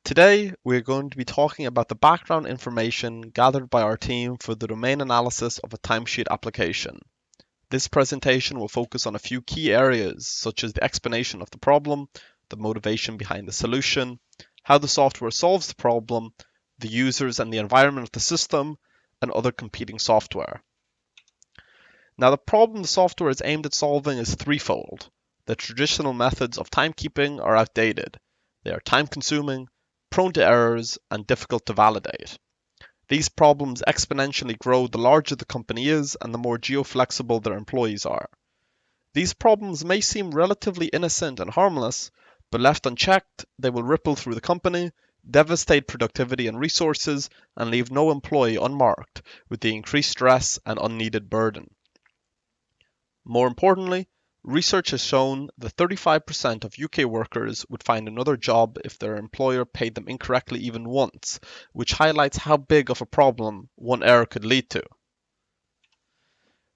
Today, we're going to be talking about the background information gathered by our team for the domain analysis of a timesheet application. This presentation will focus on a few key areas, such as the explanation of the problem, the motivation behind the solution, how the software solves the problem, the users and the environment of the system, and other competing software. Now, the problem the software is aimed at solving is threefold. The traditional methods of timekeeping are outdated. They are time-consuming, prone to errors, and difficult to validate. These problems exponentially grow the larger the company is and the more geo-flexible their employees are. These problems may seem relatively innocent and harmless, but left unchecked, they will ripple through the company, devastate productivity and resources, and leave no employee unmarked with the increased stress and unneeded burden. More importantly, research has shown that 35% of UK workers would find another job if their employer paid them incorrectly even once, which highlights how big of a problem one error could lead to.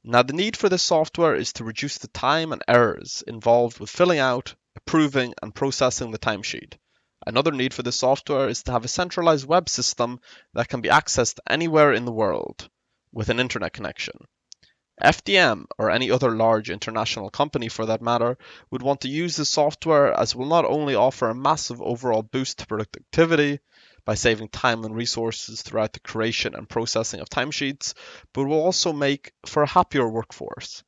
Now, the need for this software is to reduce the time and errors involved with filling out, approving, and processing the timesheet. Another need for this software is to have a centralized web system that can be accessed anywhere in the world with an internet connection. FDM, or any other large international company for that matter, would want to use this software as it will not only offer a massive overall boost to productivity by saving time and resources throughout the creation and processing of timesheets, but will also make for a happier workforce.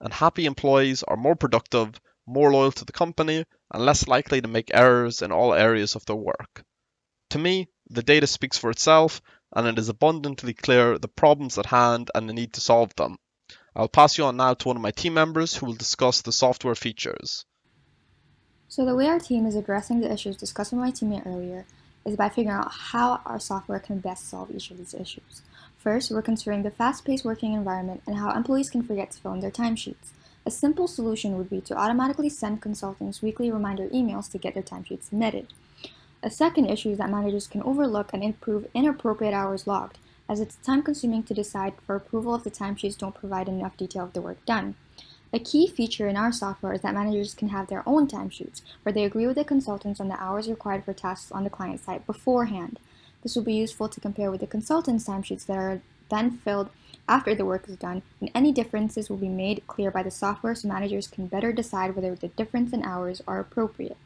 And happy employees are more productive, more loyal to the company, and less likely to make errors in all areas of their work. To me, the data speaks for itself, and it is abundantly clear the problems at hand and the need to solve them. I'll pass you on now to one of my team members who will discuss the software features. So the way our team is addressing the issues discussed with my teammate earlier is by figuring out how our software can best solve each of these issues. First, we're considering the fast-paced working environment and how employees can forget to fill in their timesheets. A simple solution would be to automatically send consultants weekly reminder emails to get their timesheets submitted. A second issue is that managers can overlook and improve inappropriate hours logged, as it's time-consuming to decide for approval if the timesheets don't provide enough detail of the work done. A key feature in our software is that managers can have their own timesheets, where they agree with the consultants on the hours required for tasks on the client side beforehand. This will be useful to compare with the consultants' timesheets that are then filled after the work is done, and any differences will be made clear by the software so managers can better decide whether the difference in hours are appropriate.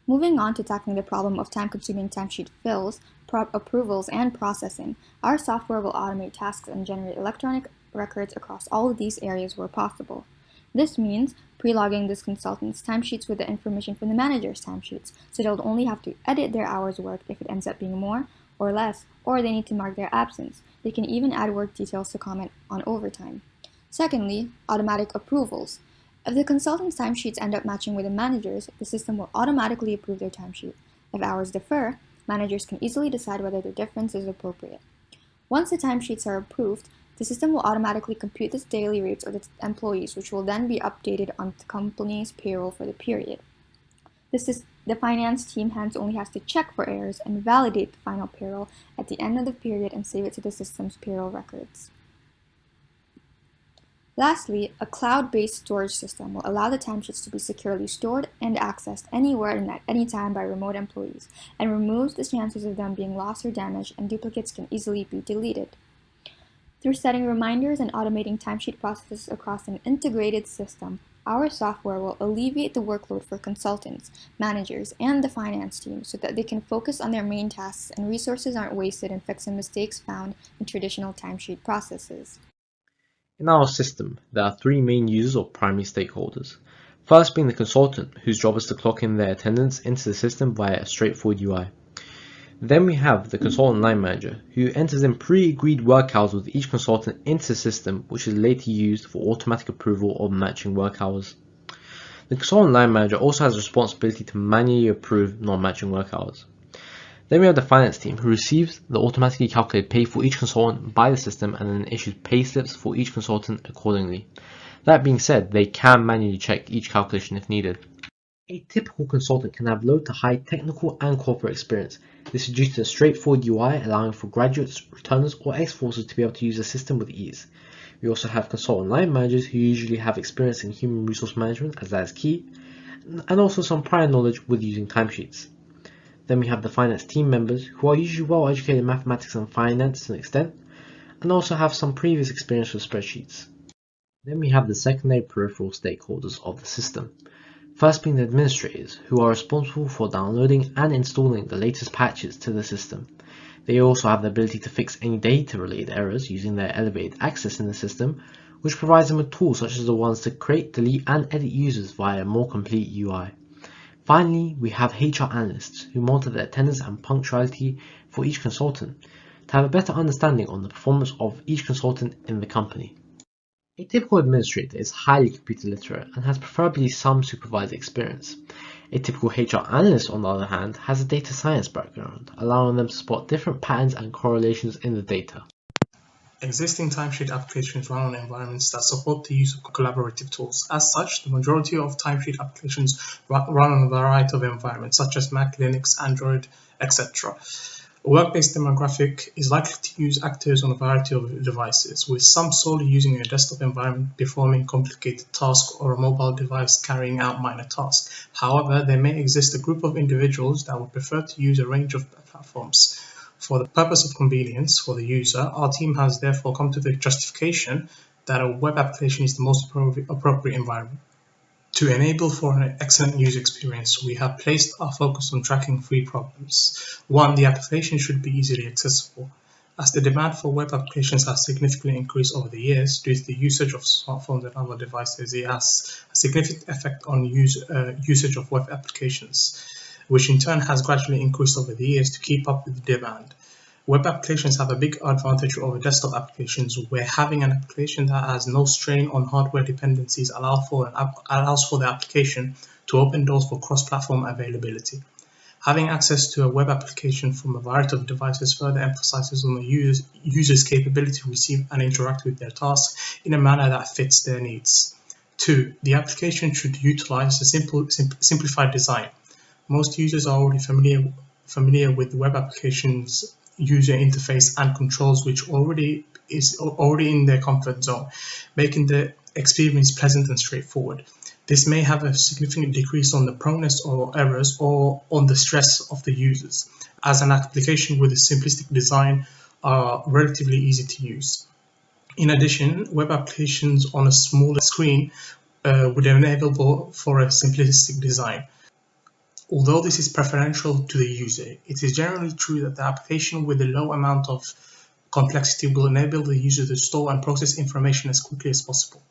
Moving on to tackling the problem of time-consuming timesheet fills, approvals, and processing, our software will automate tasks and generate electronic records across all of these areas where possible. This means pre-logging this consultant's timesheets with the information from the manager's timesheets, so they'll only have to edit their hours worked if it ends up being more or less, or they need to mark their absence. They can even add work details to comment on overtime. Secondly, automatic approvals. If the consultant's timesheets end up matching with the manager's, the system will automatically approve their timesheet. If hours differ, managers can easily decide whether the difference is appropriate. Once the timesheets are approved, the system will automatically compute the daily rates of the employees, which will then be updated on the company's payroll for the period. The finance team hence only has to check for errors and validate the final payroll at the end of the period and save it to the system's payroll records. Lastly, a cloud-based storage system will allow the timesheets to be securely stored and accessed anywhere and at any time by remote employees, and removes the chances of them being lost or damaged, and duplicates can easily be deleted. Through setting reminders and automating timesheet processes across an integrated system, our software will alleviate the workload for consultants, managers, and the finance team so that they can focus on their main tasks and resources aren't wasted in fixing mistakes found in traditional timesheet processes. In our system, there are three main users or primary stakeholders. First being the consultant, whose job is to clock in their attendance into the system via a straightforward UI. Then we have the consultant line manager, who enters in pre-agreed work hours with each consultant into the system, which is later used for automatic approval of matching work hours. The consultant line manager also has a responsibility to manually approve non-matching work hours. Then we have the finance team, who receives the automatically calculated pay for each consultant by the system and then issues pay slips for each consultant accordingly. That being said, they can manually check each calculation if needed. A typical consultant can have low to high technical and corporate experience. This is due to the straightforward UI allowing for graduates, returners, or ex-forces to be able to use the system with ease. We also have consultant line managers who usually have experience in human resource management, as that is key, and also some prior knowledge with using timesheets. Then we have the finance team members, who are usually well educated in mathematics and finance to an extent, and also have some previous experience with spreadsheets. Then we have the secondary peripheral stakeholders of the system. First being the administrators, who are responsible for downloading and installing the latest patches to the system. They also have the ability to fix any data-related errors using their elevated access in the system, which provides them with tools such as the ones to create, delete, and edit users via a more complete UI. Finally, we have HR analysts who monitor the attendance and punctuality for each consultant to have a better understanding on the performance of each consultant in the company. A typical administrator is highly computer literate and has preferably some supervisor experience. A typical HR analyst, on the other hand, has a data science background, allowing them to spot different patterns and correlations in the data. Existing timesheet applications run on environments that support the use of collaborative tools. As such, the majority of timesheet applications run on a variety of environments, such as Mac, Linux, Android, etc. A work-based demographic is likely to use actors on a variety of devices, with some solely using a desktop environment performing complicated tasks or a mobile device carrying out minor tasks. However, there may exist a group of individuals that would prefer to use a range of platforms. For the purpose of convenience for the user, our team has therefore come to the justification that a web application is the most appropriate environment. To enable for an excellent user experience, we have placed our focus on tracking three problems. One, the application should be easily accessible. As the demand for web applications has significantly increased over the years due to the usage of smartphones and other devices, it has a significant effect on usage of web applications, which in turn has gradually increased over the years to keep up with the demand. Web applications have a big advantage over desktop applications, where having an application that has no strain on hardware dependencies allows for the application to open doors for cross-platform availability. Having access to a web application from a variety of devices further emphasizes on the user's capability to receive and interact with their tasks in a manner that fits their needs. 2. The application should utilize a simplified design. Most users are already familiar with web applications user interface and controls, which already in their comfort zone, making the experience pleasant and straightforward. This may have a significant decrease on the proneness or errors or on the stress of the users, as an application with a simplistic design are relatively easy to use. In addition, web applications on a smaller screen would enable for a simplistic design. Although this is preferential to the user, it is generally true that the application with a low amount of complexity will enable the user to store and process information as quickly as possible.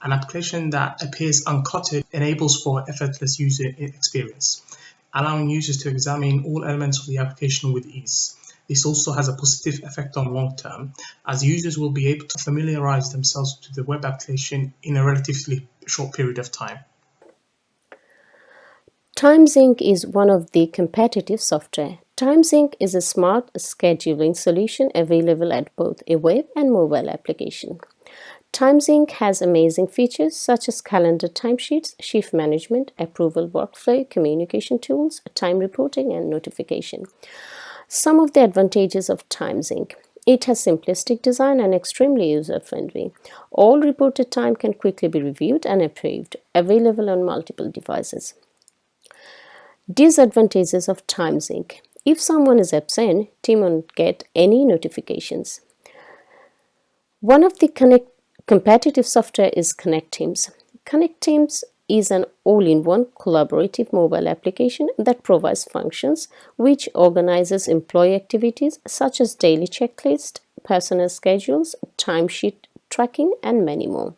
An application that appears uncluttered enables for effortless user experience, allowing users to examine all elements of the application with ease. This also has a positive effect on long term, as users will be able to familiarize themselves to the web application in a relatively short period of time. TimesInc is one of the competitive software. TimesInc is a smart scheduling solution available at both a web and mobile application. TimesInc has amazing features such as calendar timesheets, shift management, approval workflow, communication tools, time reporting, and notification. Some of the advantages of TimesInc. It has simplistic design and extremely user-friendly. All reported time can quickly be reviewed and approved, available on multiple devices. Disadvantages of TimesInc. If someone is absent, team won't get any notifications. One of the competitive software is Connect Teams. Connect Teams is an all-in-one collaborative mobile application that provides functions which organizes employee activities such as daily checklist, personal schedules, timesheet tracking, and many more.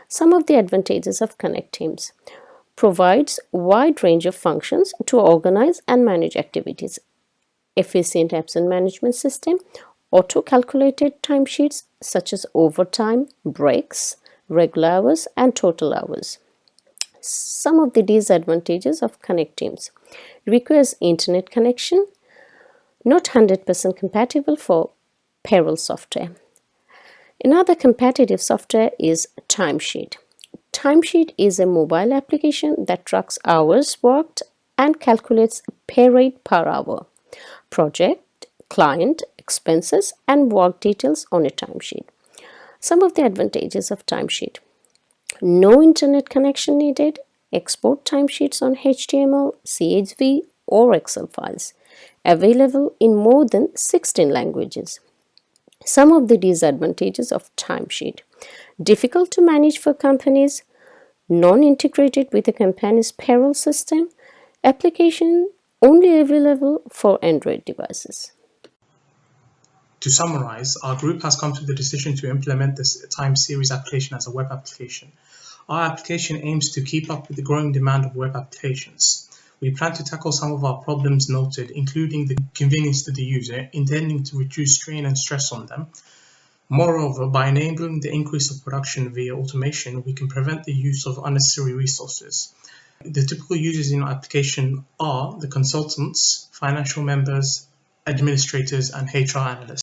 Some of the advantages of Connect Teams: provides wide range of functions to organize and manage activities, efficient absence management system, auto-calculated timesheets such as overtime, breaks, regular hours, and total hours. Some of the disadvantages of Connect Teams: requires internet connection, not 100% compatible for payroll software. Another competitive software is Timesheet. Timesheet is a mobile application that tracks hours worked and calculates pay rate per hour, project, client, expenses, and work details on a timesheet. Some of the advantages of Timesheet: no internet connection needed, export timesheets on HTML, CSV, or Excel files, available in more than 16 languages. Some of the disadvantages of timesheet: difficult to manage for companies, non-integrated with a company's payroll system, application only available for Android devices. To summarize, our group has come to the decision to implement this time series application as a web application. Our application aims to keep up with the growing demand of web applications. We plan to tackle some of our problems noted, including the convenience to the user, intending to reduce strain and stress on them. Moreover, by enabling the increase of production via automation, we can prevent the use of unnecessary resources. The typical users in our application are the consultants, financial members, administrators, and HR analysts.